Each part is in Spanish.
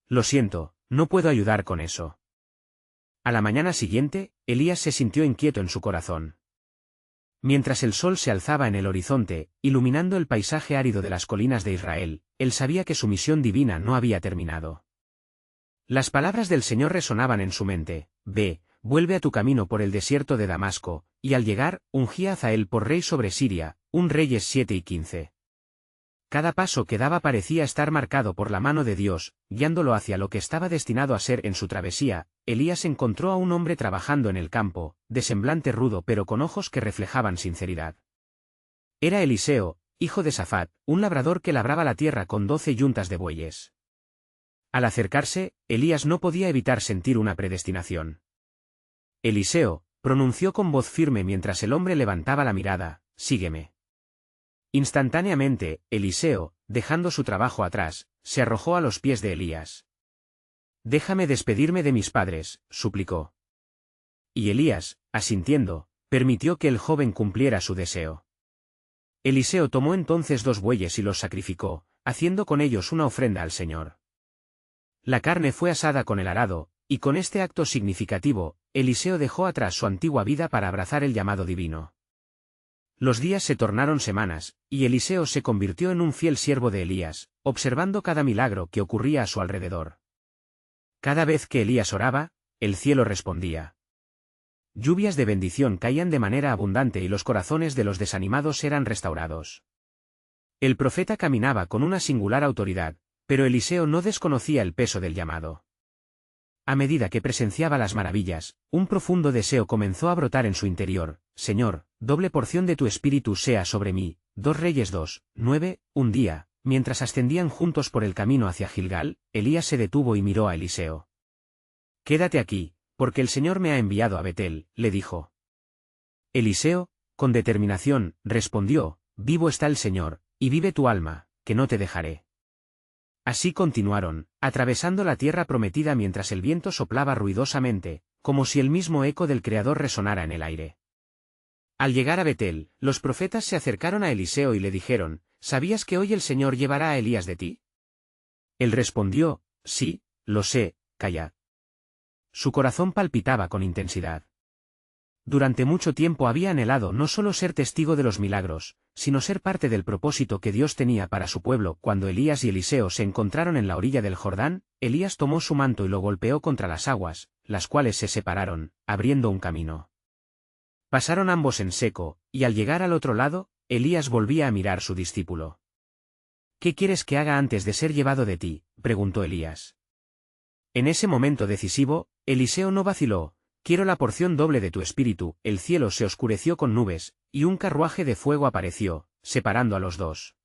Lo siento, no puedo ayudar con eso. A la mañana siguiente, Elías se sintió inquieto en su corazón. Mientras el sol se alzaba en el horizonte, iluminando el paisaje árido de las colinas de Israel, él sabía que su misión divina no había terminado. Las palabras del Señor resonaban en su mente: ve, vuelve a tu camino por el desierto de Damasco, y al llegar, ungí a Hazael por rey sobre Siria. 1 Reyes 7 y 15. Cada paso que daba parecía estar marcado por la mano de Dios, guiándolo hacia lo que estaba destinado a ser en su travesía. Elías encontró a un hombre trabajando en el campo, de semblante rudo pero con ojos que reflejaban sinceridad. Era Eliseo, hijo de Safat, un labrador que labraba la tierra con 12 yuntas de bueyes. Al acercarse, Elías no podía evitar sentir una predestinación. Eliseo, pronunció con voz firme mientras el hombre levantaba la mirada: sígueme. Instantáneamente, Eliseo, dejando su trabajo atrás, se arrojó a los pies de Elías. Déjame despedirme de mis padres, suplicó. Y Elías, asintiendo, permitió que el joven cumpliera su deseo. Eliseo tomó entonces 2 bueyes y los sacrificó, haciendo con ellos una ofrenda al Señor. La carne fue asada con el arado, y con este acto significativo, Eliseo dejó atrás su antigua vida para abrazar el llamado divino. Los días se tornaron semanas, y Eliseo se convirtió en un fiel siervo de Elías, observando cada milagro que ocurría a su alrededor. Cada vez que Elías oraba, el cielo respondía. Lluvias de bendición caían de manera abundante y los corazones de los desanimados eran restaurados. El profeta caminaba con una singular autoridad, pero Eliseo no desconocía el peso del llamado. A medida que presenciaba las maravillas, un profundo deseo comenzó a brotar en su interior: Señor, doble porción de tu espíritu sea sobre mí. 2 Reyes 2, 9. Un día, mientras ascendían juntos por el camino hacia Gilgal, Elías se detuvo y miró a Eliseo. Quédate aquí, porque el Señor me ha enviado a Betel, le dijo. Eliseo, con determinación, respondió: vivo está el Señor, y vive tu alma, que no te dejaré. Así continuaron, atravesando la tierra prometida mientras el viento soplaba ruidosamente, como si el mismo eco del Creador resonara en el aire. Al llegar a Betel, los profetas se acercaron a Eliseo y le dijeron: ¿sabías que hoy el Señor llevará a Elías de ti? Él respondió: sí, lo sé, callad. Su corazón palpitaba con intensidad. Durante mucho tiempo había anhelado no solo ser testigo de los milagros, sino ser parte del propósito que Dios tenía para su pueblo. Cuando Elías y Eliseo se encontraron en la orilla del Jordán, Elías tomó su manto y lo golpeó contra las aguas, las cuales se separaron, abriendo un camino. Pasaron ambos en seco, y al llegar al otro lado, Elías volvía a mirar a su discípulo. ¿Qué quieres que haga antes de ser llevado de ti?, preguntó Elías. En ese momento decisivo, Eliseo no vaciló: quiero la porción doble de tu espíritu. El cielo se oscureció con nubes, y un carruaje de fuego apareció, separando a los dos.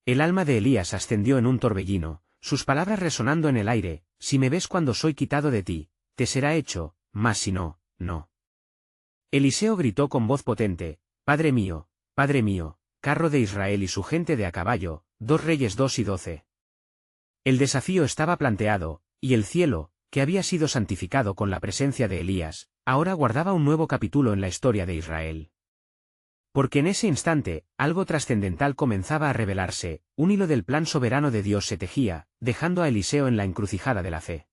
El alma de Elías ascendió en un torbellino, sus palabras resonando en el aire: si me ves cuando soy quitado de ti, te será hecho, mas si no, no. Eliseo gritó con voz potente: Padre mío, carro de Israel y su gente de a caballo. 2 Reyes 2 y 12. El desafío estaba planteado, y el cielo, que había sido santificado con la presencia de Elías, ahora guardaba un nuevo capítulo en la historia de Israel. Porque en ese instante, algo trascendental comenzaba a revelarse: un hilo del plan soberano de Dios se tejía, dejando a Eliseo en la encrucijada de la fe.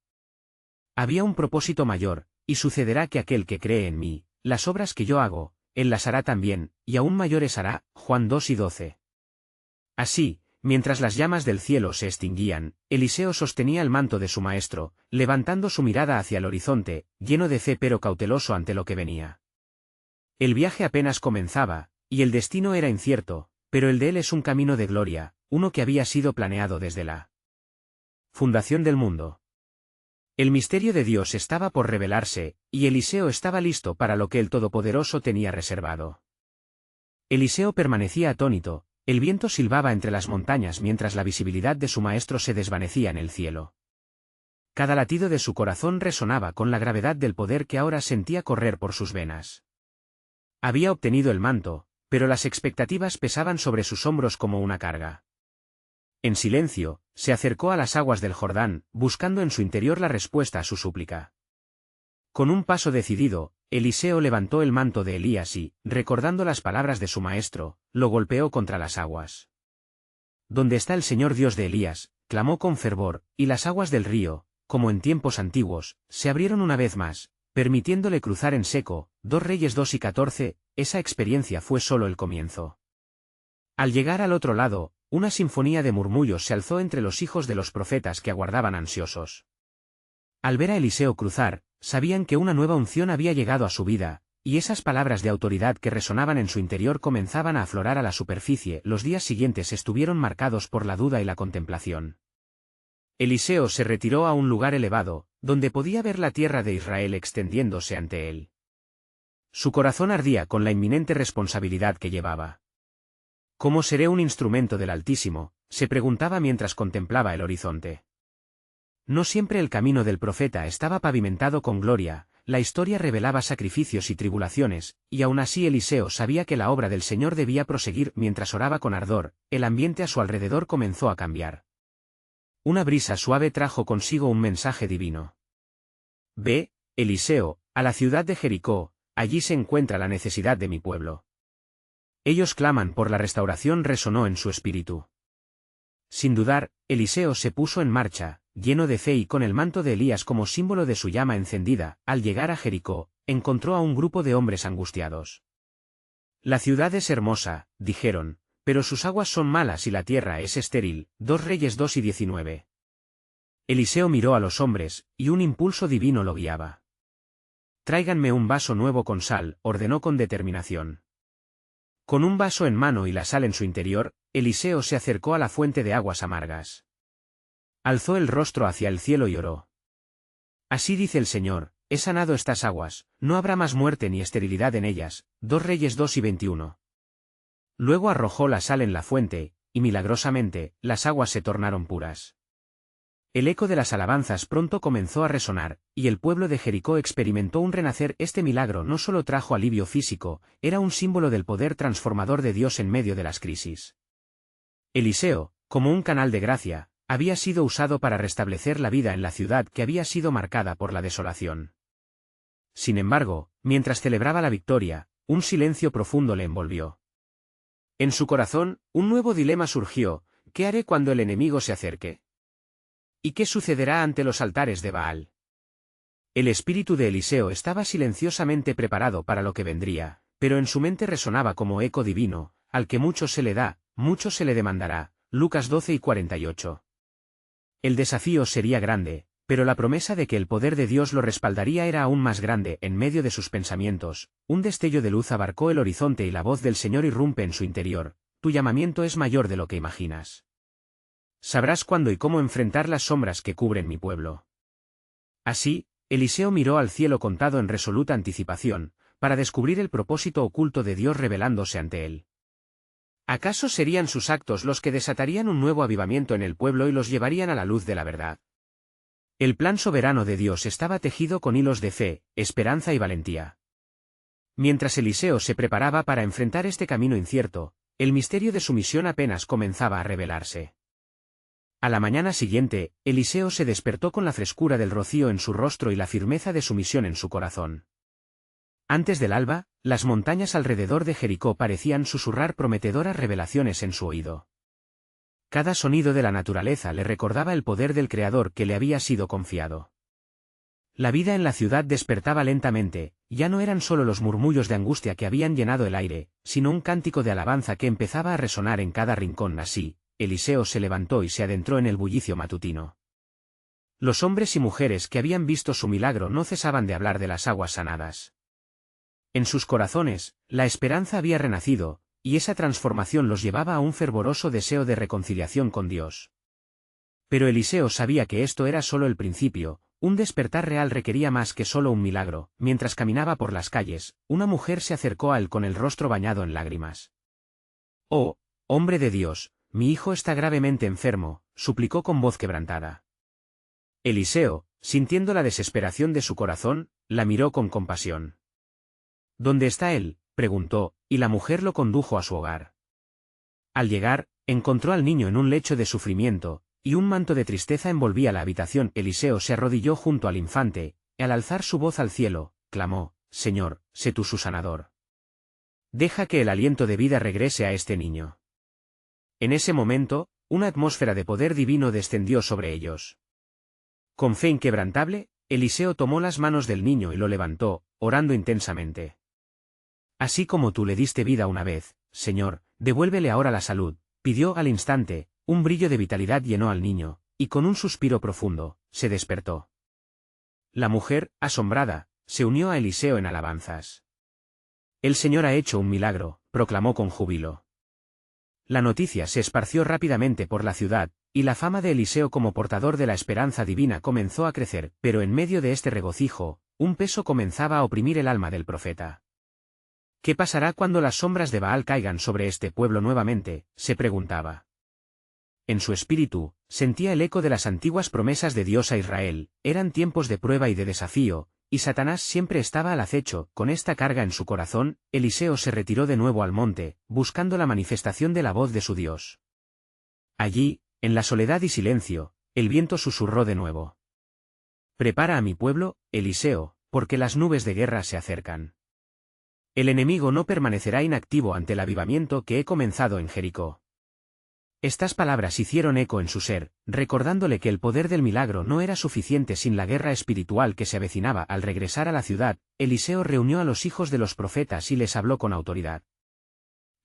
Había un propósito mayor, y sucederá que aquel que cree en mí, las obras que yo hago, él las hará también, y aún mayores hará. Juan 2 y 12. Así, mientras las llamas del cielo se extinguían, Eliseo sostenía el manto de su maestro, levantando su mirada hacia el horizonte, lleno de fe pero cauteloso ante lo que venía. El viaje apenas comenzaba, y el destino era incierto, pero el de él es un camino de gloria, uno que había sido planeado desde la fundación del mundo. El misterio de Dios estaba por revelarse, y Eliseo estaba listo para lo que el Todopoderoso tenía reservado. Eliseo permanecía atónito. El viento silbaba entre las montañas mientras la visibilidad de su maestro se desvanecía en el cielo. Cada latido de su corazón resonaba con la gravedad del poder que ahora sentía correr por sus venas. Había obtenido el manto, pero las expectativas pesaban sobre sus hombros como una carga. En silencio, se acercó a las aguas del Jordán, buscando en su interior la respuesta a su súplica. Con un paso decidido, Eliseo levantó el manto de Elías y, recordando las palabras de su maestro, lo golpeó contra las aguas. ¿Dónde está el Señor Dios de Elías, clamó con fervor, y las aguas del río, como en tiempos antiguos, se abrieron una vez más, permitiéndole cruzar en seco. 2 Reyes 2:14, esa experiencia fue solo el comienzo. Al llegar al otro lado, una sinfonía de murmullos se alzó entre los hijos de los profetas que aguardaban ansiosos. Al ver a Eliseo cruzar, sabían que una nueva unción había llegado a su vida, y esas palabras de autoridad que resonaban en su interior comenzaban a aflorar a la superficie. Los días siguientes estuvieron marcados por la duda y la contemplación. Eliseo se retiró a un lugar elevado, donde podía ver la tierra de Israel extendiéndose ante él. Su corazón ardía con la inminente responsabilidad que llevaba. ¿Cómo seré un instrumento del Altísimo?, se preguntaba mientras contemplaba el horizonte. No siempre el camino del profeta estaba pavimentado con gloria, la historia revelaba sacrificios y tribulaciones, y aún así Eliseo sabía que la obra del Señor debía proseguir. Mientras oraba con ardor, el ambiente a su alrededor comenzó a cambiar. Una brisa suave trajo consigo un mensaje divino. Ve, Eliseo, a la ciudad de Jericó, allí se encuentra la necesidad de mi pueblo. Ellos claman por la restauración, resonó en su espíritu. Sin dudar, Eliseo se puso en marcha, lleno de fe y con el manto de Elías como símbolo de su llama encendida. Al llegar a Jericó, encontró a un grupo de hombres angustiados. La ciudad es hermosa, dijeron, pero sus aguas son malas y la tierra es estéril. 2 Reyes 2:19. Eliseo miró a los hombres, y un impulso divino lo guiaba. Tráiganme un vaso nuevo con sal, ordenó con determinación. Con un vaso en mano y la sal en su interior, Eliseo se acercó a la fuente de aguas amargas. Alzó el rostro hacia el cielo y oró. Así dice el Señor, he sanado estas aguas, no habrá más muerte ni esterilidad en ellas. 2 Reyes 2:21. Luego arrojó la sal en la fuente, y milagrosamente, las aguas se tornaron puras. El eco de las alabanzas pronto comenzó a resonar, y el pueblo de Jericó experimentó un renacer. Este milagro no solo trajo alivio físico, era un símbolo del poder transformador de Dios en medio de las crisis. Eliseo, como un canal de gracia, había sido usado para restablecer la vida en la ciudad que había sido marcada por la desolación. Sin embargo, mientras celebraba la victoria, un silencio profundo le envolvió. En su corazón, un nuevo dilema surgió: ¿qué haré cuando el enemigo se acerque? ¿Y qué sucederá ante los altares de Baal? El espíritu de Eliseo estaba silenciosamente preparado para lo que vendría, pero en su mente resonaba como eco divino: al que mucho se le da, mucho se le demandará. Lucas 12:48. El desafío sería grande, pero la promesa de que el poder de Dios lo respaldaría era aún más grande. En medio de sus pensamientos, un destello de luz abarcó el horizonte y la voz del Señor irrumpe en su interior: tu llamamiento es mayor de lo que imaginas. Sabrás cuándo y cómo enfrentar las sombras que cubren mi pueblo. Así, Eliseo miró al cielo contado en resoluta anticipación, para descubrir el propósito oculto de Dios revelándose ante él. ¿Acaso serían sus actos los que desatarían un nuevo avivamiento en el pueblo y los llevarían a la luz de la verdad? El plan soberano de Dios estaba tejido con hilos de fe, esperanza y valentía. Mientras Eliseo se preparaba para enfrentar este camino incierto, el misterio de su misión apenas comenzaba a revelarse. A la mañana siguiente, Eliseo se despertó con la frescura del rocío en su rostro y la firmeza de su misión en su corazón. Antes del alba, las montañas alrededor de Jericó parecían susurrar prometedoras revelaciones en su oído. Cada sonido de la naturaleza le recordaba el poder del Creador que le había sido confiado. La vida en la ciudad despertaba lentamente, ya no eran solo los murmullos de angustia que habían llenado el aire, sino un cántico de alabanza que empezaba a resonar en cada rincón. Así, Eliseo se levantó y se adentró en el bullicio matutino. Los hombres y mujeres que habían visto su milagro no cesaban de hablar de las aguas sanadas. En sus corazones, la esperanza había renacido, y esa transformación los llevaba a un fervoroso deseo de reconciliación con Dios. Pero Eliseo sabía que esto era solo el principio. Un despertar real requería más que solo un milagro. Mientras caminaba por las calles, una mujer se acercó a él con el rostro bañado en lágrimas. «Oh, hombre de Dios, mi hijo está gravemente enfermo», suplicó con voz quebrantada. Eliseo, sintiendo la desesperación de su corazón, la miró con compasión. «¿Dónde está él?», preguntó, y la mujer lo condujo a su hogar. Al llegar, encontró al niño en un lecho de sufrimiento, y un manto de tristeza envolvía la habitación. Eliseo se arrodilló junto al infante, y al alzar su voz al cielo, clamó: «Señor, sé tú su sanador. Deja que el aliento de vida regrese a este niño». En ese momento, una atmósfera de poder divino descendió sobre ellos. Con fe inquebrantable, Eliseo tomó las manos del niño y lo levantó, orando intensamente. Así como tú le diste vida una vez, Señor, devuélvele ahora la salud, pidió al instante, un brillo de vitalidad llenó al niño, y con un suspiro profundo, se despertó. La mujer, asombrada, se unió a Eliseo en alabanzas. El Señor ha hecho un milagro, proclamó con júbilo. La noticia se esparció rápidamente por la ciudad, y la fama de Eliseo como portador de la esperanza divina comenzó a crecer, pero en medio de este regocijo, un peso comenzaba a oprimir el alma del profeta. ¿Qué pasará cuando las sombras de Baal caigan sobre este pueblo nuevamente?, se preguntaba. En su espíritu, sentía el eco de las antiguas promesas de Dios a Israel, eran tiempos de prueba y de desafío, y Satanás siempre estaba al acecho. Con esta carga en su corazón, Eliseo se retiró de nuevo al monte, buscando la manifestación de la voz de su Dios. Allí, en la soledad y silencio, el viento susurró de nuevo. Prepara a mi pueblo, Eliseo, porque las nubes de guerra se acercan. El enemigo no permanecerá inactivo ante el avivamiento que he comenzado en Jericó. Estas palabras hicieron eco en su ser, recordándole que el poder del milagro no era suficiente sin la guerra espiritual que se avecinaba. Al regresar a la ciudad, Eliseo reunió a los hijos de los profetas y les habló con autoridad.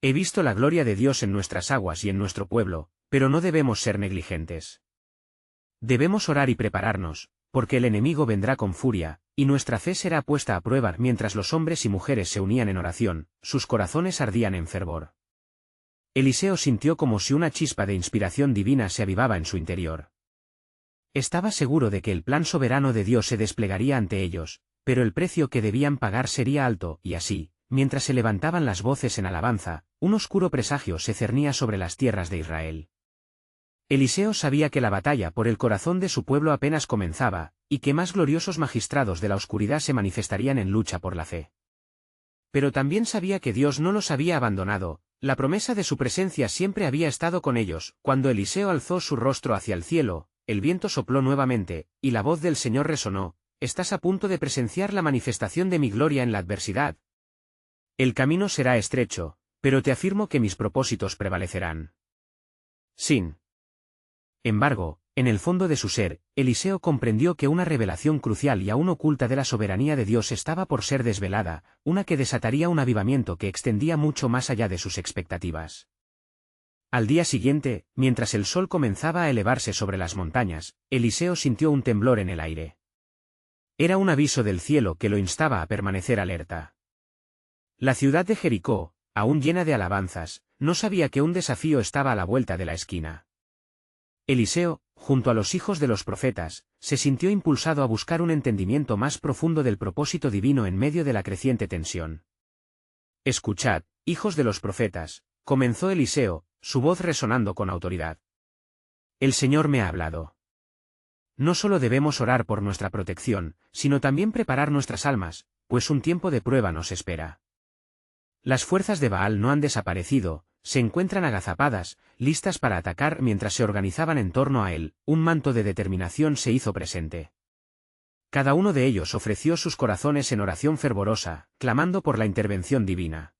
He visto la gloria de Dios en nuestras aguas y en nuestro pueblo, pero no debemos ser negligentes. Debemos orar y prepararnos, porque el enemigo vendrá con furia, y nuestra fe será puesta a prueba. Mientras los hombres y mujeres se unían en oración, sus corazones ardían en fervor. Eliseo sintió como si una chispa de inspiración divina se avivaba en su interior. Estaba seguro de que el plan soberano de Dios se desplegaría ante ellos, pero el precio que debían pagar sería alto, y así, mientras se levantaban las voces en alabanza, un oscuro presagio se cernía sobre las tierras de Israel. Eliseo sabía que la batalla por el corazón de su pueblo apenas comenzaba, y que más gloriosos magistrados de la oscuridad se manifestarían en lucha por la fe. Pero también sabía que Dios no los había abandonado, la promesa de su presencia siempre había estado con ellos. Cuando Eliseo alzó su rostro hacia el cielo, el viento sopló nuevamente, y la voz del Señor resonó: «Estás a punto de presenciar la manifestación de mi gloria en la adversidad. El camino será estrecho, pero te afirmo que mis propósitos prevalecerán». Sin embargo, en el fondo de su ser, Eliseo comprendió que una revelación crucial y aún oculta de la soberanía de Dios estaba por ser desvelada, una que desataría un avivamiento que extendía mucho más allá de sus expectativas. Al día siguiente, mientras el sol comenzaba a elevarse sobre las montañas, Eliseo sintió un temblor en el aire. Era un aviso del cielo que lo instaba a permanecer alerta. La ciudad de Jericó, aún llena de alabanzas, no sabía que un desafío estaba a la vuelta de la esquina. Eliseo, junto a los hijos de los profetas, se sintió impulsado a buscar un entendimiento más profundo del propósito divino en medio de la creciente tensión. «Escuchad, hijos de los profetas», comenzó Eliseo, su voz resonando con autoridad. «El Señor me ha hablado. No solo debemos orar por nuestra protección, sino también preparar nuestras almas, pues un tiempo de prueba nos espera. Las fuerzas de Baal no han desaparecido, se encuentran agazapadas, listas para atacar». Mientras se organizaban en torno a él, un manto de determinación se hizo presente. Cada uno de ellos ofreció sus corazones en oración fervorosa, clamando por la intervención divina.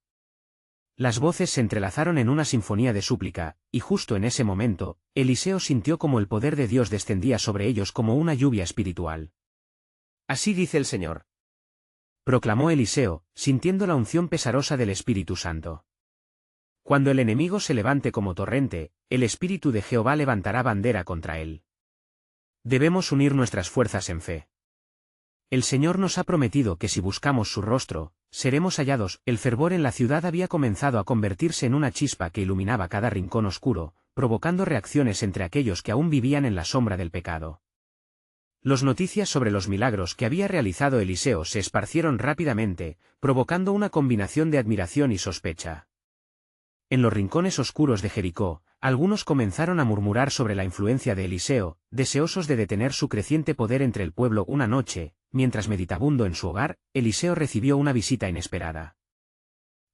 Las voces se entrelazaron en una sinfonía de súplica, y justo en ese momento, Eliseo sintió como el poder de Dios descendía sobre ellos como una lluvia espiritual. «Así dice el Señor», proclamó Eliseo, sintiendo la unción pesarosa del Espíritu Santo. «Cuando el enemigo se levante como torrente, el Espíritu de Jehová levantará bandera contra él. Debemos unir nuestras fuerzas en fe. El Señor nos ha prometido que si buscamos su rostro, seremos hallados». El fervor en la ciudad había comenzado a convertirse en una chispa que iluminaba cada rincón oscuro, provocando reacciones entre aquellos que aún vivían en la sombra del pecado. Las noticias sobre los milagros que había realizado Eliseo se esparcieron rápidamente, provocando una combinación de admiración y sospecha. En los rincones oscuros de Jericó, algunos comenzaron a murmurar sobre la influencia de Eliseo, deseosos de detener su creciente poder entre el pueblo. Una noche, mientras meditabundo en su hogar, Eliseo recibió una visita inesperada.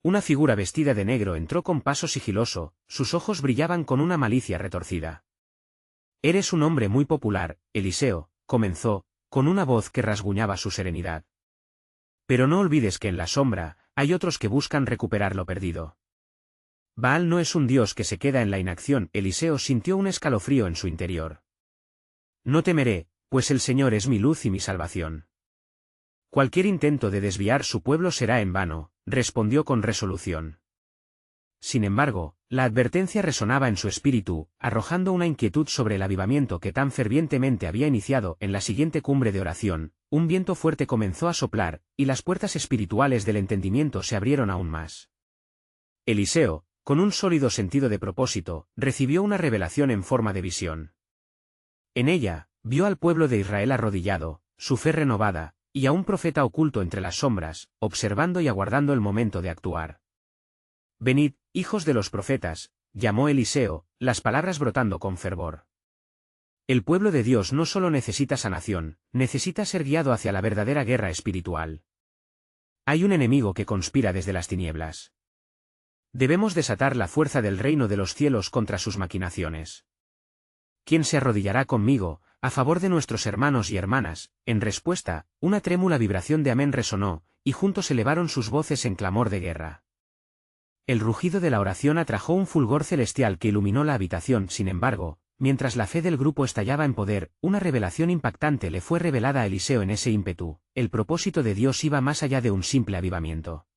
Una figura vestida de negro entró con paso sigiloso, sus ojos brillaban con una malicia retorcida. «Eres un hombre muy popular, Eliseo», comenzó, con una voz que rasguñaba su serenidad. «Pero no olvides que en la sombra, hay otros que buscan recuperar lo perdido. Baal no es un dios que se queda en la inacción. Eliseo sintió un escalofrío en su interior. No temeré, pues el Señor es mi luz y mi salvación. Cualquier intento de desviar su pueblo será en vano, respondió con resolución. Sin embargo, la advertencia resonaba en su espíritu, arrojando una inquietud sobre el avivamiento que tan fervientemente había iniciado. En la siguiente cumbre de oración, un viento fuerte comenzó a soplar, y las puertas espirituales del entendimiento se abrieron aún más. Eliseo, con un sólido sentido de propósito, recibió una revelación en forma de visión. En ella, vio al pueblo de Israel arrodillado, su fe renovada, y a un profeta oculto entre las sombras, observando y aguardando el momento de actuar. Venid, hijos de los profetas, llamó Eliseo, las palabras brotando con fervor. El pueblo de Dios no solo necesita sanación, necesita ser guiado hacia la verdadera guerra espiritual. Hay un enemigo que conspira desde las tinieblas. Debemos desatar la fuerza del reino de los cielos contra sus maquinaciones. ¿Quién se arrodillará conmigo, a favor de nuestros hermanos y hermanas? En respuesta, una trémula vibración de amén resonó, y juntos elevaron sus voces en clamor de guerra. El rugido de la oración atrajo un fulgor celestial que iluminó la habitación. Sin embargo, mientras la fe del grupo estallaba en poder, una revelación impactante le fue revelada a Eliseo en ese ímpetu. El propósito de Dios iba más allá de un simple avivamiento.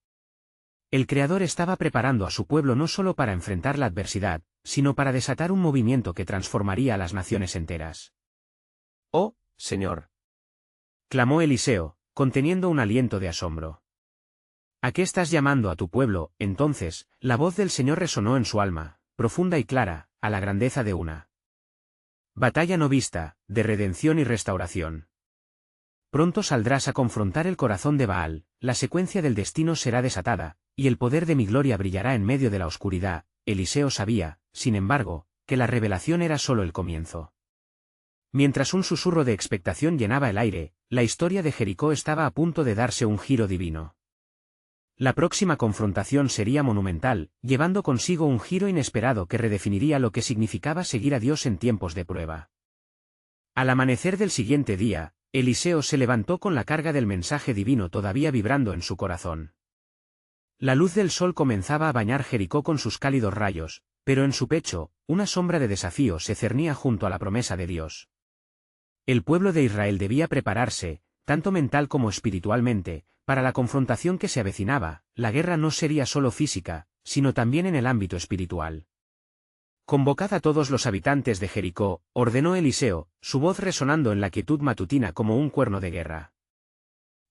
El Creador estaba preparando a su pueblo no solo para enfrentar la adversidad, sino para desatar un movimiento que transformaría a las naciones enteras. «Oh, Señor», clamó Eliseo, conteniendo un aliento de asombro. ¿A qué estás llamando a tu pueblo? Entonces, la voz del Señor resonó en su alma, profunda y clara, a la grandeza de una batalla no vista, de redención y restauración. Pronto saldrás a confrontar el corazón de Baal, la secuencia del destino será desatada, y el poder de mi gloria brillará en medio de la oscuridad. Eliseo sabía, sin embargo, que la revelación era solo el comienzo. Mientras un susurro de expectación llenaba el aire, la historia de Jericó estaba a punto de darse un giro divino. La próxima confrontación sería monumental, llevando consigo un giro inesperado que redefiniría lo que significaba seguir a Dios en tiempos de prueba. Al amanecer del siguiente día, Eliseo se levantó con la carga del mensaje divino todavía vibrando en su corazón. La luz del sol comenzaba a bañar Jericó con sus cálidos rayos, pero en su pecho, una sombra de desafío se cernía junto a la promesa de Dios. El pueblo de Israel debía prepararse, tanto mental como espiritualmente, para la confrontación que se avecinaba. La guerra no sería solo física, sino también en el ámbito espiritual. Convocad a todos los habitantes de Jericó, ordenó Eliseo, su voz resonando en la quietud matutina como un cuerno de guerra.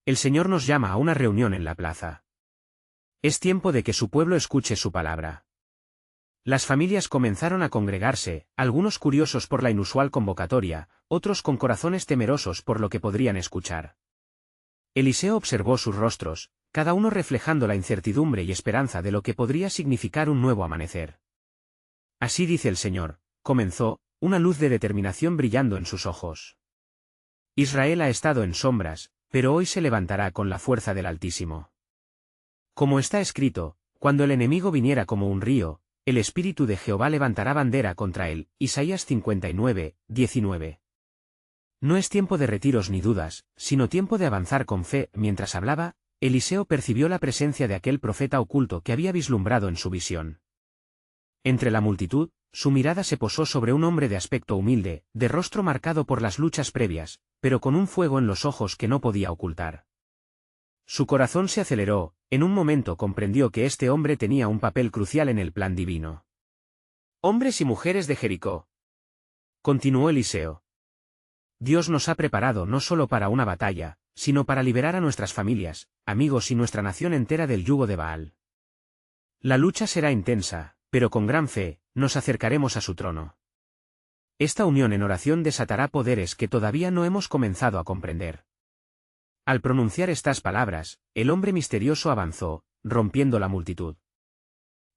El Señor nos llama a una reunión en la plaza. Es tiempo de que su pueblo escuche su palabra. Las familias comenzaron a congregarse, algunos curiosos por la inusual convocatoria, otros con corazones temerosos por lo que podrían escuchar. Eliseo observó sus rostros, cada uno reflejando la incertidumbre y esperanza de lo que podría significar un nuevo amanecer. Así dice el Señor, comenzó, una luz de determinación brillando en sus ojos. Israel ha estado en sombras, pero hoy se levantará con la fuerza del Altísimo. Como está escrito, cuando el enemigo viniera como un río, el Espíritu de Jehová levantará bandera contra él. Isaías 59, 19. No es tiempo de retiros ni dudas, sino tiempo de avanzar con fe. Mientras hablaba, Eliseo percibió la presencia de aquel profeta oculto que había vislumbrado en su visión. Entre la multitud, su mirada se posó sobre un hombre de aspecto humilde, de rostro marcado por las luchas previas, pero con un fuego en los ojos que no podía ocultar. Su corazón se aceleró, en un momento comprendió que este hombre tenía un papel crucial en el plan divino. «Hombres y mujeres de Jericó», continuó Eliseo. Dios nos ha preparado no solo para una batalla, sino para liberar a nuestras familias, amigos y nuestra nación entera del yugo de Baal. La lucha será intensa, pero con gran fe, nos acercaremos a su trono. Esta unión en oración desatará poderes que todavía no hemos comenzado a comprender. Al pronunciar estas palabras, el hombre misterioso avanzó, rompiendo la multitud.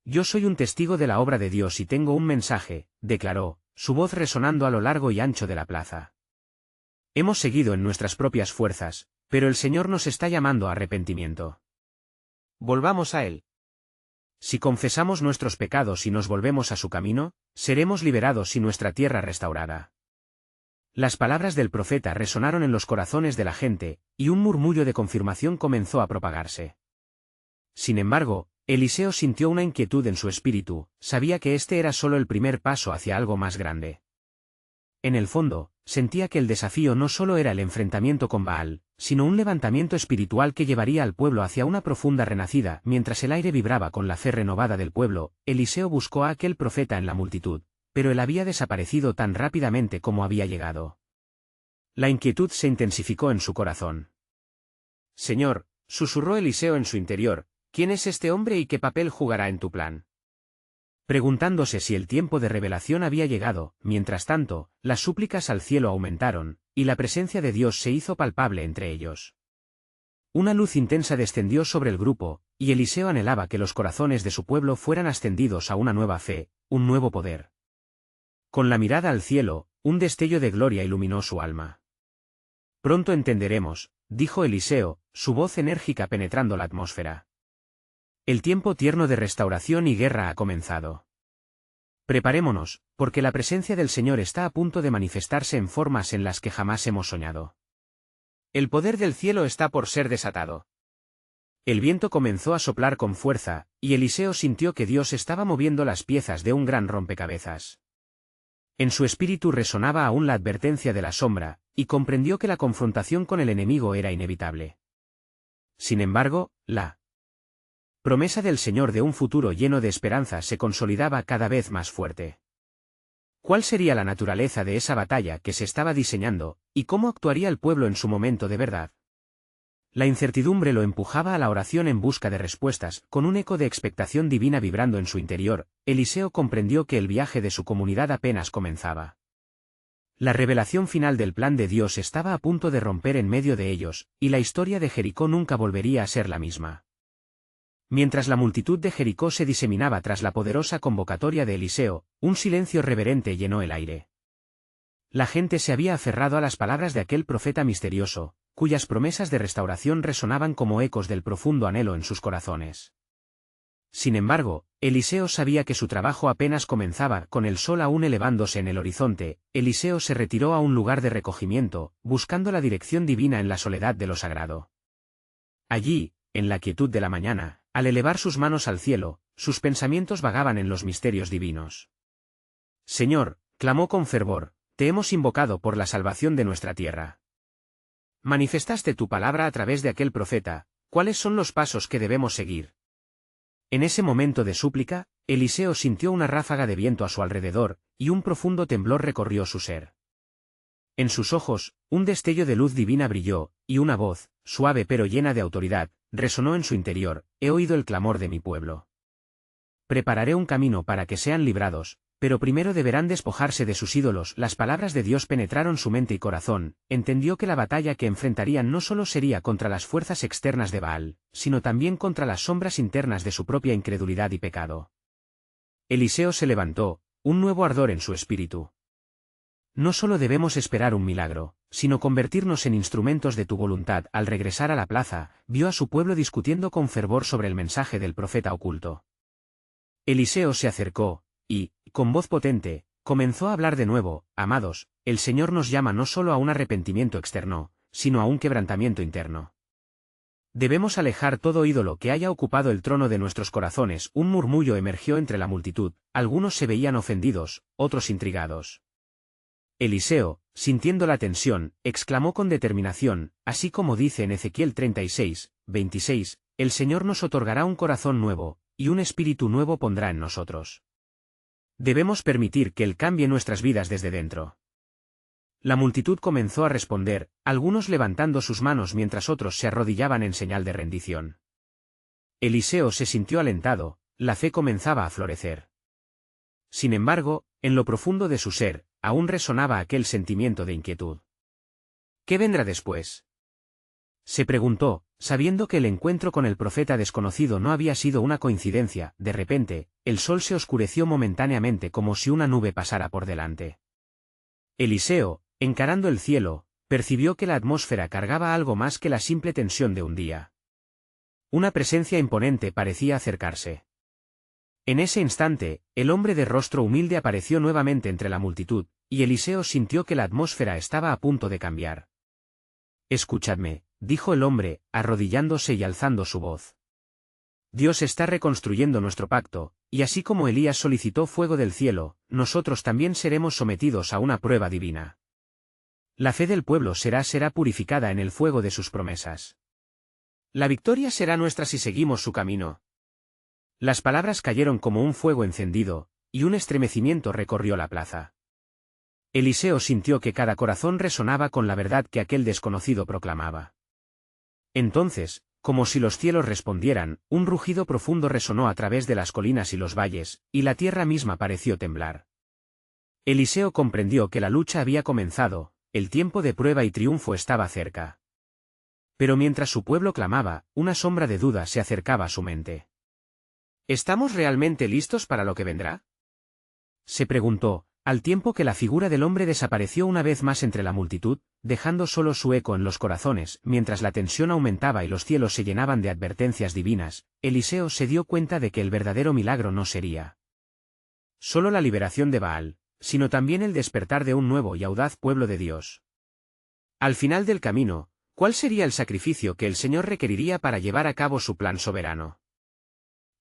Yo soy un testigo de la obra de Dios y tengo un mensaje, declaró, su voz resonando a lo largo y ancho de la plaza. Hemos seguido en nuestras propias fuerzas, pero el Señor nos está llamando a arrepentimiento. Volvamos a Él. Si confesamos nuestros pecados y nos volvemos a su camino, seremos liberados y nuestra tierra restaurada. Las palabras del profeta resonaron en los corazones de la gente, y un murmullo de confirmación comenzó a propagarse. Sin embargo, Eliseo sintió una inquietud en su espíritu, sabía que este era solo el primer paso hacia algo más grande. En el fondo, sentía que el desafío no solo era el enfrentamiento con Baal, sino un levantamiento espiritual que llevaría al pueblo hacia una profunda renacida. Mientras el aire vibraba con la fe renovada del pueblo, Eliseo buscó a aquel profeta en la multitud, pero él había desaparecido tan rápidamente como había llegado. La inquietud se intensificó en su corazón. Señor, susurró Eliseo en su interior, ¿quién es este hombre y qué papel jugará en tu plan? Preguntándose si el tiempo de revelación había llegado. Mientras tanto, las súplicas al cielo aumentaron, y la presencia de Dios se hizo palpable entre ellos. Una luz intensa descendió sobre el grupo, y Eliseo anhelaba que los corazones de su pueblo fueran ascendidos a una nueva fe, un nuevo poder. Con la mirada al cielo, un destello de gloria iluminó su alma. Pronto entenderemos, dijo Eliseo, su voz enérgica penetrando la atmósfera. El tiempo tierno de restauración y guerra ha comenzado. Preparémonos, porque la presencia del Señor está a punto de manifestarse en formas en las que jamás hemos soñado. El poder del cielo está por ser desatado. El viento comenzó a soplar con fuerza, y Eliseo sintió que Dios estaba moviendo las piezas de un gran rompecabezas. En su espíritu resonaba aún la advertencia de la sombra, y comprendió que la confrontación con el enemigo era inevitable. Sin embargo, la promesa del Señor de un futuro lleno de esperanza se consolidaba cada vez más fuerte. ¿Cuál sería la naturaleza de esa batalla que se estaba diseñando, y cómo actuaría el pueblo en su momento de verdad? La incertidumbre lo empujaba a la oración en busca de respuestas. Con un eco de expectación divina vibrando en su interior, Eliseo comprendió que el viaje de su comunidad apenas comenzaba. La revelación final del plan de Dios estaba a punto de romper en medio de ellos, y la historia de Jericó nunca volvería a ser la misma. Mientras la multitud de Jericó se diseminaba tras la poderosa convocatoria de Eliseo, un silencio reverente llenó el aire. La gente se había aferrado a las palabras de aquel profeta misterioso, cuyas promesas de restauración resonaban como ecos del profundo anhelo en sus corazones. Sin embargo, Eliseo sabía que su trabajo apenas comenzaba. Con el sol aún elevándose en el horizonte, Eliseo se retiró a un lugar de recogimiento, buscando la dirección divina en la soledad de lo sagrado. Allí, en la quietud de la mañana, al elevar sus manos al cielo, sus pensamientos vagaban en los misterios divinos. Señor, clamó con fervor, te hemos invocado por la salvación de nuestra tierra. Manifestaste tu palabra a través de aquel profeta, ¿cuáles son los pasos que debemos seguir? En ese momento de súplica, Eliseo sintió una ráfaga de viento a su alrededor, y un profundo temblor recorrió su ser. En sus ojos, un destello de luz divina brilló, y una voz, suave pero llena de autoridad, resonó en su interior: he oído el clamor de mi pueblo. Prepararé un camino para que sean librados, pero primero deberán despojarse de sus ídolos. Las palabras de Dios penetraron su mente y corazón. Entendió que la batalla que enfrentarían no solo sería contra las fuerzas externas de Baal, sino también contra las sombras internas de su propia incredulidad y pecado. Eliseo se levantó, un nuevo ardor en su espíritu. No solo debemos esperar un milagro, sino convertirnos en instrumentos de tu voluntad. Al regresar a la plaza, vio a su pueblo discutiendo con fervor sobre el mensaje del profeta oculto. Eliseo se acercó, y, con voz potente, comenzó a hablar de nuevo: amados, el Señor nos llama no solo a un arrepentimiento externo, sino a un quebrantamiento interno. Debemos alejar todo ídolo que haya ocupado el trono de nuestros corazones. Un murmullo emergió entre la multitud, algunos se veían ofendidos, otros intrigados. Eliseo, sintiendo la tensión, exclamó con determinación: así como dice en Ezequiel 36, 26, el Señor nos otorgará un corazón nuevo, y un espíritu nuevo pondrá en nosotros. Debemos permitir que Él cambie nuestras vidas desde dentro. La multitud comenzó a responder, algunos levantando sus manos mientras otros se arrodillaban en señal de rendición. Eliseo se sintió alentado, la fe comenzaba a florecer. Sin embargo, en lo profundo de su ser, aún resonaba aquel sentimiento de inquietud. ¿Qué vendrá después?, se preguntó, sabiendo que el encuentro con el profeta desconocido no había sido una coincidencia. De repente, el sol se oscureció momentáneamente como si una nube pasara por delante. Eliseo, encarando el cielo, percibió que la atmósfera cargaba algo más que la simple tensión de un día. Una presencia imponente parecía acercarse. En ese instante, el hombre de rostro humilde apareció nuevamente entre la multitud, y Eliseo sintió que la atmósfera estaba a punto de cambiar. Escuchadme, dijo el hombre, arrodillándose y alzando su voz. Dios está reconstruyendo nuestro pacto, y así como Elías solicitó fuego del cielo, nosotros también seremos sometidos a una prueba divina. La fe del pueblo será purificada en el fuego de sus promesas. La victoria será nuestra si seguimos su camino. Las palabras cayeron como un fuego encendido, y un estremecimiento recorrió la plaza. Eliseo sintió que cada corazón resonaba con la verdad que aquel desconocido proclamaba. Entonces, como si los cielos respondieran, un rugido profundo resonó a través de las colinas y los valles, y la tierra misma pareció temblar. Eliseo comprendió que la lucha había comenzado, el tiempo de prueba y triunfo estaba cerca. Pero mientras su pueblo clamaba, una sombra de duda se acercaba a su mente. ¿Estamos realmente listos para lo que vendrá?, se preguntó, al tiempo que la figura del hombre desapareció una vez más entre la multitud, dejando solo su eco en los corazones. Mientras la tensión aumentaba y los cielos se llenaban de advertencias divinas, Eliseo se dio cuenta de que el verdadero milagro no sería solo la liberación de Baal, sino también el despertar de un nuevo y audaz pueblo de Dios. Al final del camino, ¿cuál sería el sacrificio que el Señor requeriría para llevar a cabo su plan soberano?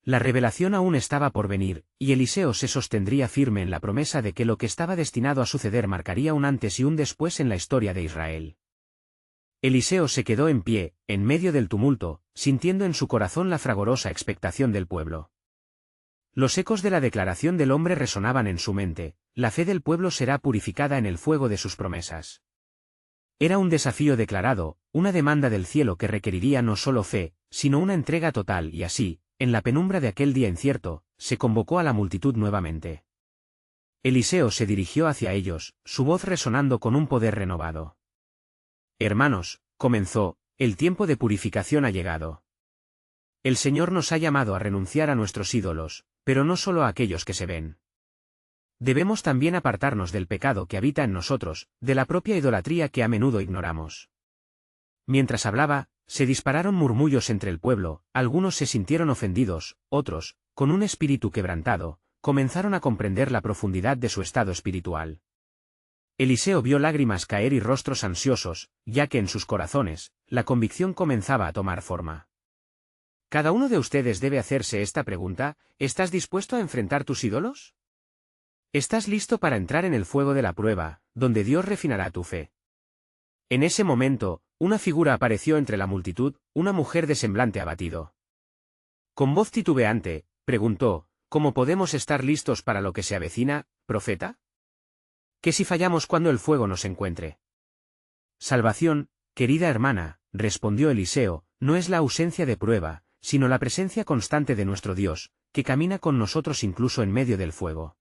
La revelación aún estaba por venir, y Eliseo se sostendría firme en la promesa de que lo que estaba destinado a suceder marcaría un antes y un después en la historia de Israel. Eliseo se quedó en pie, en medio del tumulto, sintiendo en su corazón la fragorosa expectación del pueblo. Los ecos de la declaración del hombre resonaban en su mente: la fe del pueblo será purificada en el fuego de sus promesas. Era un desafío declarado, una demanda del cielo que requeriría no solo fe, sino una entrega total, y así, en la penumbra de aquel día incierto, se convocó a la multitud nuevamente. Eliseo se dirigió hacia ellos, su voz resonando con un poder renovado. Hermanos, comenzó, el tiempo de purificación ha llegado. El Señor nos ha llamado a renunciar a nuestros ídolos, pero no solo a aquellos que se ven. Debemos también apartarnos del pecado que habita en nosotros, de la propia idolatría que a menudo ignoramos. Mientras hablaba, se dispararon murmullos entre el pueblo, algunos se sintieron ofendidos, otros, con un espíritu quebrantado, comenzaron a comprender la profundidad de su estado espiritual. Eliseo vio lágrimas caer y rostros ansiosos, ya que en sus corazones, la convicción comenzaba a tomar forma. Cada uno de ustedes debe hacerse esta pregunta: ¿estás dispuesto a enfrentar tus ídolos? ¿Estás listo para entrar en el fuego de la prueba, donde Dios refinará tu fe? En ese momento, una figura apareció entre la multitud, una mujer de semblante abatido. Con voz titubeante, preguntó: ¿cómo podemos estar listos para lo que se avecina, profeta? ¿Qué si fallamos cuando el fuego nos encuentre? Salvación, querida hermana, respondió Eliseo, no es la ausencia de prueba, sino la presencia constante de nuestro Dios, que camina con nosotros incluso en medio del fuego.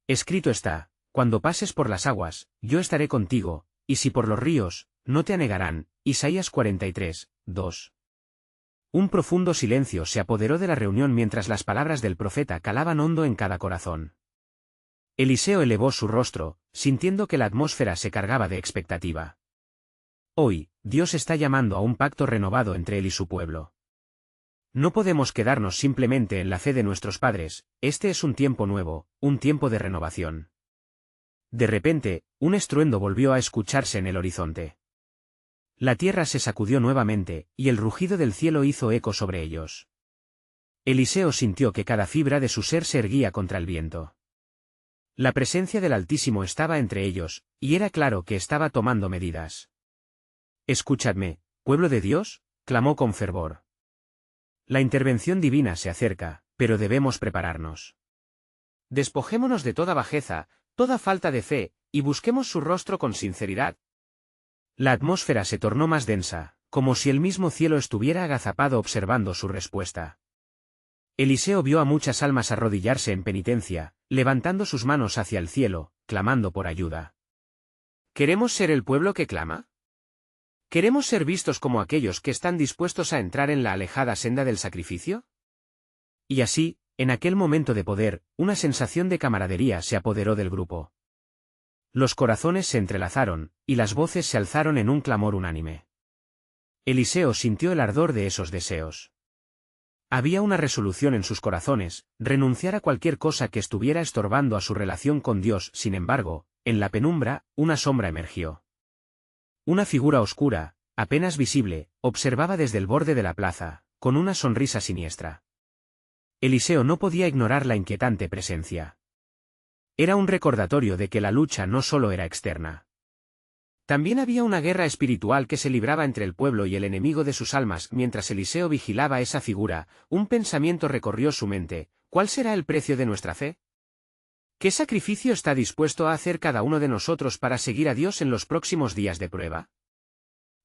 Escrito está: cuando pases por las aguas, yo estaré contigo, y si por los ríos, no te anegarán. Isaías 43, 2. Un profundo silencio se apoderó de la reunión mientras las palabras del profeta calaban hondo en cada corazón. Eliseo elevó su rostro, sintiendo que la atmósfera se cargaba de expectativa. Hoy, Dios está llamando a un pacto renovado entre él y su pueblo. No podemos quedarnos simplemente en la fe de nuestros padres, este es un tiempo nuevo, un tiempo de renovación. De repente, un estruendo volvió a escucharse en el horizonte. La tierra se sacudió nuevamente, y el rugido del cielo hizo eco sobre ellos. Eliseo sintió que cada fibra de su ser se erguía contra el viento. La presencia del Altísimo estaba entre ellos, y era claro que estaba tomando medidas. «Escuchadme, pueblo de Dios», clamó con fervor. La intervención divina se acerca, pero debemos prepararnos. Despojémonos de toda bajeza, toda falta de fe, y busquemos su rostro con sinceridad. La atmósfera se tornó más densa, como si el mismo cielo estuviera agazapado observando su respuesta. Eliseo vio a muchas almas arrodillarse en penitencia, levantando sus manos hacia el cielo, clamando por ayuda. ¿Queremos ser el pueblo que clama? ¿Queremos ser vistos como aquellos que están dispuestos a entrar en la alejada senda del sacrificio? Y así, en aquel momento de poder, una sensación de camaradería se apoderó del grupo. Los corazones se entrelazaron, y las voces se alzaron en un clamor unánime. Eliseo sintió el ardor de esos deseos. Había una resolución en sus corazones: renunciar a cualquier cosa que estuviera estorbando a su relación con Dios. Sin embargo, en la penumbra, una sombra emergió. Una figura oscura, apenas visible, observaba desde el borde de la plaza, con una sonrisa siniestra. Eliseo no podía ignorar la inquietante presencia. Era un recordatorio de que la lucha no solo era externa. También había una guerra espiritual que se libraba entre el pueblo y el enemigo de sus almas. Mientras Eliseo vigilaba esa figura, un pensamiento recorrió su mente: ¿cuál será el precio de nuestra fe? ¿Qué sacrificio está dispuesto a hacer cada uno de nosotros para seguir a Dios en los próximos días de prueba?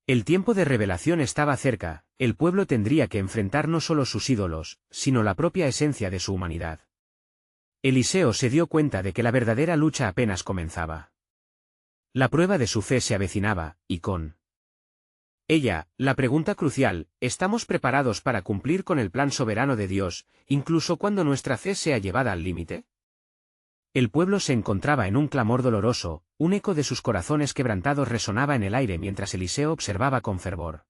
El tiempo de revelación estaba cerca, el pueblo tendría que enfrentar no solo sus ídolos, sino la propia esencia de su humanidad. Eliseo se dio cuenta de que la verdadera lucha apenas comenzaba. La prueba de su fe se avecinaba, y con ella, la pregunta crucial: ¿estamos preparados para cumplir con el plan soberano de Dios, incluso cuando nuestra fe sea llevada al límite? El pueblo se encontraba en un clamor doloroso, un eco de sus corazones quebrantados resonaba en el aire mientras Eliseo observaba con fervor.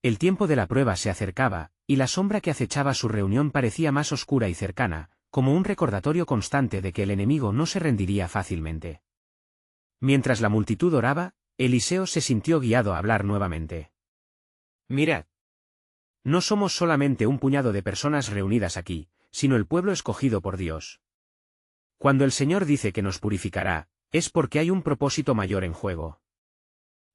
El tiempo de la prueba se acercaba, y la sombra que acechaba su reunión parecía más oscura y cercana, como un recordatorio constante de que el enemigo no se rendiría fácilmente. Mientras la multitud oraba, Eliseo se sintió guiado a hablar nuevamente. Mirad. No somos solamente un puñado de personas reunidas aquí, sino el pueblo escogido por Dios. Cuando el Señor dice que nos purificará, es porque hay un propósito mayor en juego.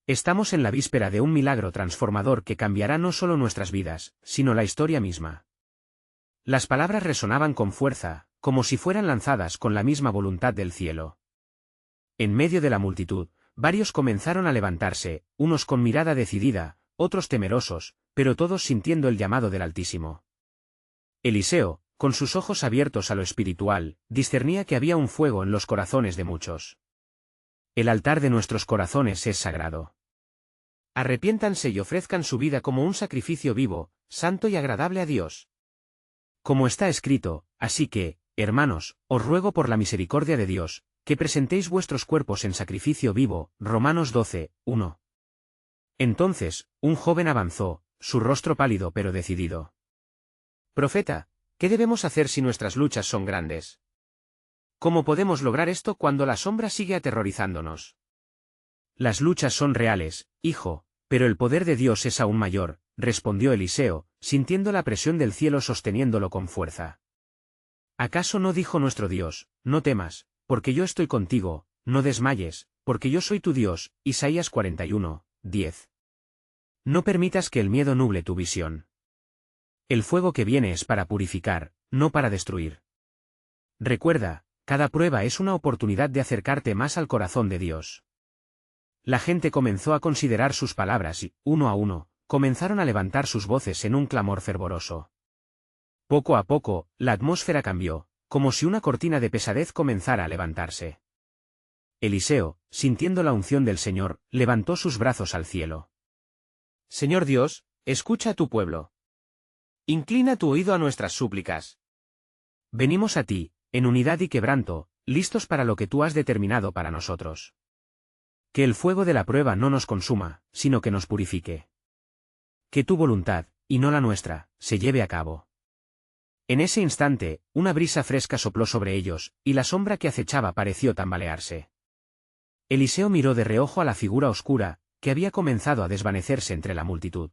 Estamos en la víspera de un milagro transformador que cambiará no solo nuestras vidas, sino la historia misma. Las palabras resonaban con fuerza, como si fueran lanzadas con la misma voluntad del cielo. En medio de la multitud, varios comenzaron a levantarse, unos con mirada decidida, otros temerosos, pero todos sintiendo el llamado del Altísimo. Eliseo, con sus ojos abiertos a lo espiritual, discernía que había un fuego en los corazones de muchos. El altar de nuestros corazones es sagrado. Arrepiéntanse y ofrezcan su vida como un sacrificio vivo, santo y agradable a Dios. Como está escrito: así que, hermanos, os ruego por la misericordia de Dios, que presentéis vuestros cuerpos en sacrificio vivo. Romanos 12, 1. Entonces, un joven avanzó, su rostro pálido pero decidido. Profeta, ¿qué debemos hacer si nuestras luchas son grandes? ¿Cómo podemos lograr esto cuando la sombra sigue aterrorizándonos? Las luchas son reales, hijo, pero el poder de Dios es aún mayor, respondió Eliseo, sintiendo la presión del cielo sosteniéndolo con fuerza. ¿Acaso no dijo nuestro Dios: no temas, porque yo estoy contigo, no desmayes, porque yo soy tu Dios? Isaías 41, 10. No permitas que el miedo nuble tu visión. El fuego que viene es para purificar, no para destruir. Recuerda, cada prueba es una oportunidad de acercarte más al corazón de Dios. La gente comenzó a considerar sus palabras y, uno a uno, comenzaron a levantar sus voces en un clamor fervoroso. Poco a poco, la atmósfera cambió, como si una cortina de pesadez comenzara a levantarse. Eliseo, sintiendo la unción del Señor, levantó sus brazos al cielo. Señor Dios, escucha a tu pueblo. Inclina tu oído a nuestras súplicas. Venimos a ti, en unidad y quebranto, listos para lo que tú has determinado para nosotros. Que el fuego de la prueba no nos consuma, sino que nos purifique. Que tu voluntad, y no la nuestra, se lleve a cabo. En ese instante, una brisa fresca sopló sobre ellos, y la sombra que acechaba pareció tambalearse. Eliseo miró de reojo a la figura oscura, que había comenzado a desvanecerse entre la multitud.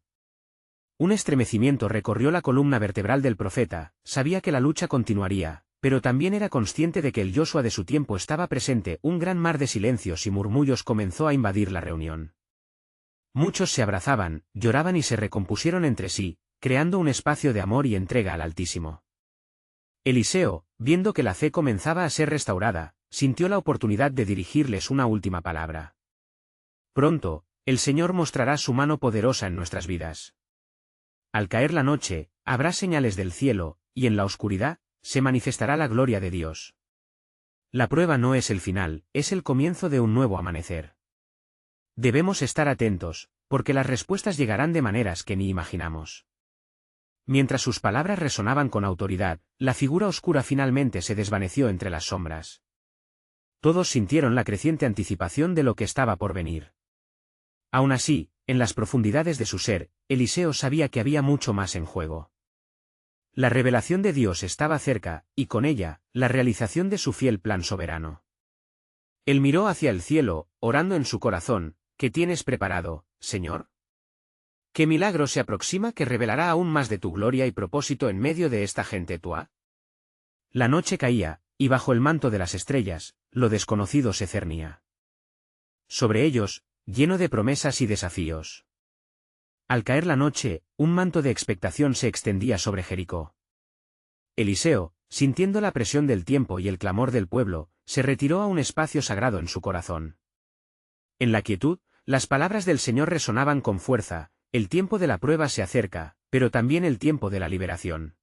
Un estremecimiento recorrió la columna vertebral del profeta, sabía que la lucha continuaría, pero también era consciente de que el Josué de su tiempo estaba presente. Un gran mar de silencios y murmullos comenzó a invadir la reunión. Muchos se abrazaban, lloraban y se recompusieron entre sí, creando un espacio de amor y entrega al Altísimo. Eliseo, viendo que la fe comenzaba a ser restaurada, sintió la oportunidad de dirigirles una última palabra. Pronto, el Señor mostrará su mano poderosa en nuestras vidas. Al caer la noche, habrá señales del cielo, y en la oscuridad, se manifestará la gloria de Dios. La prueba no es el final, es el comienzo de un nuevo amanecer. Debemos estar atentos, porque las respuestas llegarán de maneras que ni imaginamos. Mientras sus palabras resonaban con autoridad, la figura oscura finalmente se desvaneció entre las sombras. Todos sintieron la creciente anticipación de lo que estaba por venir. Aún así, en las profundidades de su ser, Eliseo sabía que había mucho más en juego. La revelación de Dios estaba cerca, y con ella, la realización de su fiel plan soberano. Él miró hacia el cielo, orando en su corazón: ¿qué tienes preparado, Señor? ¿Qué milagro se aproxima que revelará aún más de tu gloria y propósito en medio de esta gente tua? La noche caía, y bajo el manto de las estrellas, lo desconocido se cernía. Sobre ellos, lleno de promesas y desafíos. Al caer la noche, un manto de expectación se extendía sobre Jericó. Eliseo, sintiendo la presión del tiempo y el clamor del pueblo, se retiró a un espacio sagrado en su corazón. En la quietud, las palabras del Señor resonaban con fuerza: el tiempo de la prueba se acerca, pero también el tiempo de la liberación.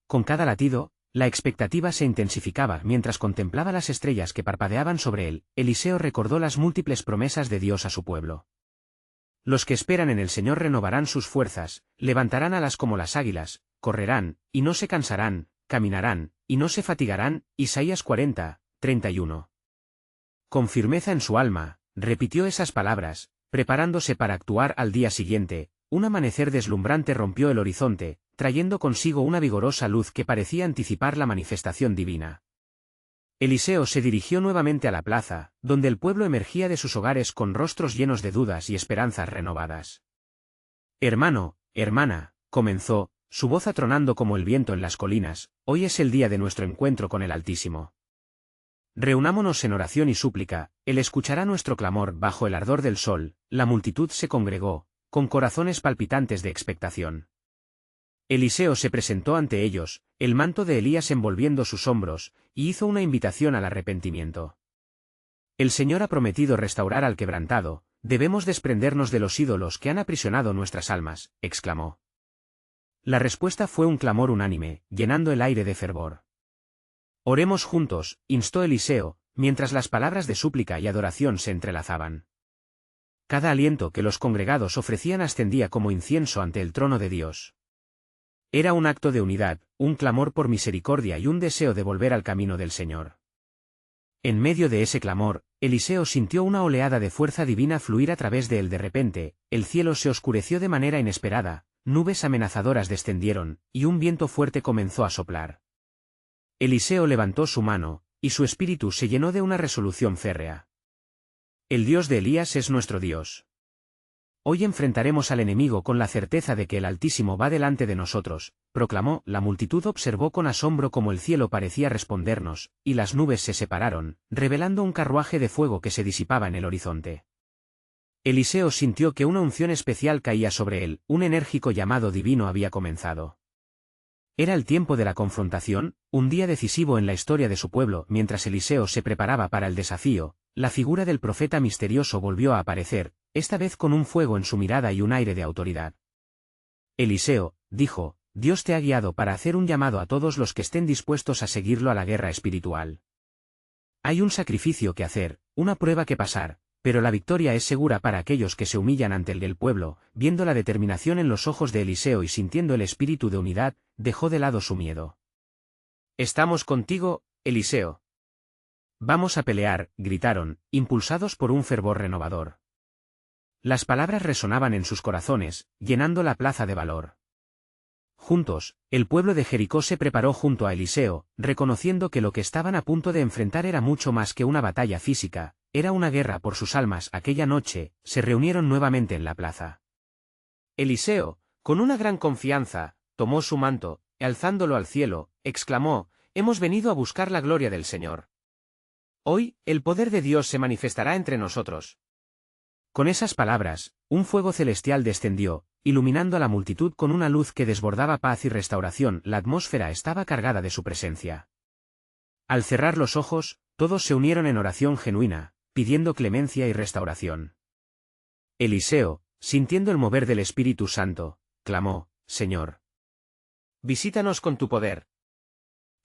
Con cada latido, la expectativa se intensificaba mientras contemplaba las estrellas que parpadeaban sobre él. Eliseo recordó las múltiples promesas de Dios a su pueblo. Los que esperan en el Señor renovarán sus fuerzas, levantarán alas como las águilas, correrán, y no se cansarán, caminarán, y no se fatigarán. Isaías 40, 31. Con firmeza en su alma, repitió esas palabras, preparándose para actuar. Al día siguiente, un amanecer deslumbrante rompió el horizonte, trayendo consigo una vigorosa luz que parecía anticipar la manifestación divina. Eliseo se dirigió nuevamente a la plaza, donde el pueblo emergía de sus hogares con rostros llenos de dudas y esperanzas renovadas. Hermano, hermana, comenzó, su voz atronando como el viento en las colinas, hoy es el día de nuestro encuentro con el Altísimo. Reunámonos en oración y súplica, Él escuchará nuestro clamor. Bajo el ardor del sol, la multitud se congregó, con corazones palpitantes de expectación. Eliseo se presentó ante ellos, el manto de Elías envolviendo sus hombros, y hizo una invitación al arrepentimiento. El Señor ha prometido restaurar al quebrantado, debemos desprendernos de los ídolos que han aprisionado nuestras almas, exclamó. La respuesta fue un clamor unánime, llenando el aire de fervor. Oremos juntos, instó Eliseo, mientras las palabras de súplica y adoración se entrelazaban. Cada aliento que los congregados ofrecían ascendía como incienso ante el trono de Dios. Era un acto de unidad, un clamor por misericordia y un deseo de volver al camino del Señor. En medio de ese clamor, Eliseo sintió una oleada de fuerza divina fluir a través de él. De repente, el cielo se oscureció de manera inesperada, nubes amenazadoras descendieron, y un viento fuerte comenzó a soplar. Eliseo levantó su mano, y su espíritu se llenó de una resolución férrea. El Dios de Elías es nuestro Dios. Hoy enfrentaremos al enemigo con la certeza de que el Altísimo va delante de nosotros, proclamó. La multitud observó con asombro cómo el cielo parecía respondernos, y las nubes se separaron, revelando un carruaje de fuego que se disipaba en el horizonte. Eliseo sintió que una unción especial caía sobre él, un enérgico llamado divino había comenzado. Era el tiempo de la confrontación, un día decisivo en la historia de su pueblo. Mientras Eliseo se preparaba para el desafío, la figura del profeta misterioso volvió a aparecer, esta vez con un fuego en su mirada y un aire de autoridad. Eliseo, dijo, Dios te ha guiado para hacer un llamado a todos los que estén dispuestos a seguirlo a la guerra espiritual. Hay un sacrificio que hacer, una prueba que pasar, pero la victoria es segura para aquellos que se humillan ante el del pueblo. Viendo la determinación en los ojos de Eliseo y sintiendo el espíritu de unidad, dejó de lado su miedo. Estamos contigo, Eliseo. Vamos a pelear, gritaron, impulsados por un fervor renovador. Las palabras resonaban en sus corazones, llenando la plaza de valor. Juntos, el pueblo de Jericó se preparó junto a Eliseo, reconociendo que lo que estaban a punto de enfrentar era mucho más que una batalla física, era una guerra por sus almas. Aquella noche, se reunieron nuevamente en la plaza. Eliseo, con una gran confianza, tomó su manto, y alzándolo al cielo, exclamó, hemos venido a buscar la gloria del Señor. Hoy, el poder de Dios se manifestará entre nosotros. Con esas palabras, un fuego celestial descendió, iluminando a la multitud con una luz que desbordaba paz y restauración. La atmósfera estaba cargada de su presencia. Al cerrar los ojos, todos se unieron en oración genuina, pidiendo clemencia y restauración. Eliseo, sintiendo el mover del Espíritu Santo, clamó, Señor, visítanos con tu poder.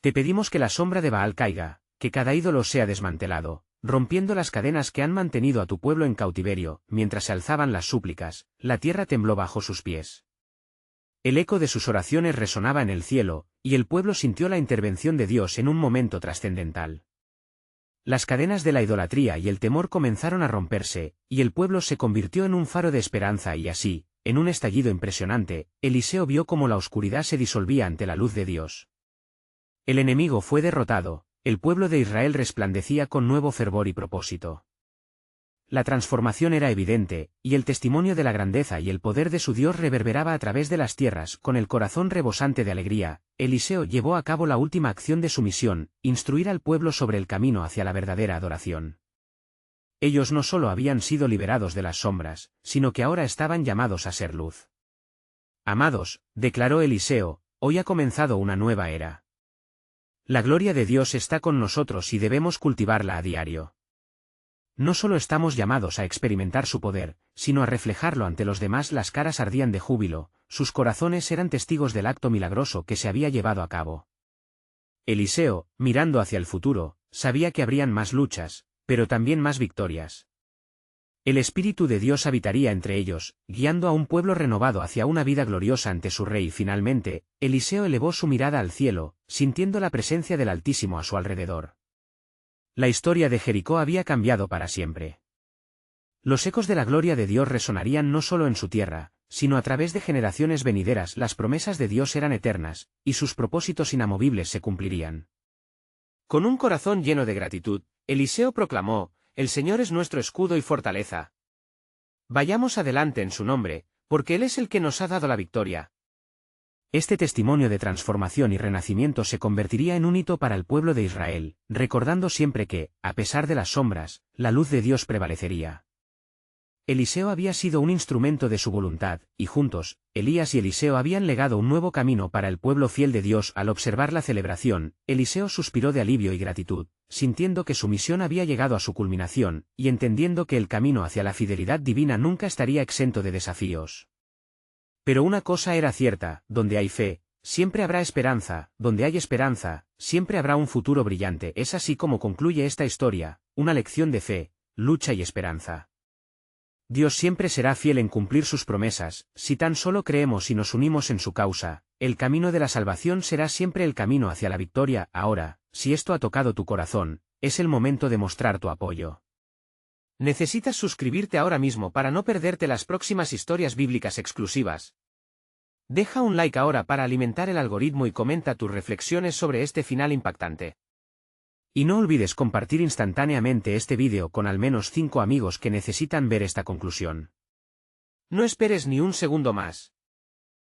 Te pedimos que la sombra de Baal caiga, que cada ídolo sea desmantelado, rompiendo las cadenas que han mantenido a tu pueblo en cautiverio. Mientras se alzaban las súplicas, la tierra tembló bajo sus pies. El eco de sus oraciones resonaba en el cielo, y el pueblo sintió la intervención de Dios en un momento trascendental. Las cadenas de la idolatría y el temor comenzaron a romperse, y el pueblo se convirtió en un faro de esperanza. Y así, en un estallido impresionante, Eliseo vio cómo la oscuridad se disolvía ante la luz de Dios. El enemigo fue derrotado. El pueblo de Israel resplandecía con nuevo fervor y propósito. La transformación era evidente, y el testimonio de la grandeza y el poder de su Dios reverberaba a través de las tierras. Con el corazón rebosante de alegría, Eliseo llevó a cabo la última acción de su misión, instruir al pueblo sobre el camino hacia la verdadera adoración. Ellos no solo habían sido liberados de las sombras, sino que ahora estaban llamados a ser luz. Amados, declaró Eliseo, hoy ha comenzado una nueva era. La gloria de Dios está con nosotros y debemos cultivarla a diario. No solo estamos llamados a experimentar su poder, sino a reflejarlo ante los demás. Las caras ardían de júbilo, sus corazones eran testigos del acto milagroso que se había llevado a cabo. Eliseo, mirando hacia el futuro, sabía que habrían más luchas, pero también más victorias. El Espíritu de Dios habitaría entre ellos, guiando a un pueblo renovado hacia una vida gloriosa ante su Rey. Finalmente, Eliseo elevó su mirada al cielo, sintiendo la presencia del Altísimo a su alrededor. La historia de Jericó había cambiado para siempre. Los ecos de la gloria de Dios resonarían no solo en su tierra, sino a través de generaciones venideras. Las promesas de Dios eran eternas, y sus propósitos inamovibles se cumplirían. Con un corazón lleno de gratitud, Eliseo proclamó: «El Señor es nuestro escudo y fortaleza. Vayamos adelante en su nombre, porque Él es el que nos ha dado la victoria». Este testimonio de transformación y renacimiento se convertiría en un hito para el pueblo de Israel, recordando siempre que, a pesar de las sombras, la luz de Dios prevalecería. Eliseo había sido un instrumento de su voluntad, y juntos, Elías y Eliseo habían legado un nuevo camino para el pueblo fiel de Dios. Al observar la celebración, Eliseo suspiró de alivio y gratitud, sintiendo que su misión había llegado a su culminación, y entendiendo que el camino hacia la fidelidad divina nunca estaría exento de desafíos. Pero una cosa era cierta: donde hay fe, siempre habrá esperanza; donde hay esperanza, siempre habrá un futuro brillante. Es así como concluye esta historia, una lección de fe, lucha y esperanza. Dios siempre será fiel en cumplir sus promesas, si tan solo creemos y nos unimos en su causa. El camino de la salvación será siempre el camino hacia la victoria. Ahora, si esto ha tocado tu corazón, es el momento de mostrar tu apoyo. Necesitas suscribirte ahora mismo para no perderte las próximas historias bíblicas exclusivas. Deja un like ahora para alimentar el algoritmo y comenta tus reflexiones sobre este final impactante. Y no olvides compartir instantáneamente este vídeo con al menos 5 amigos que necesitan ver esta conclusión. No esperes ni un segundo más.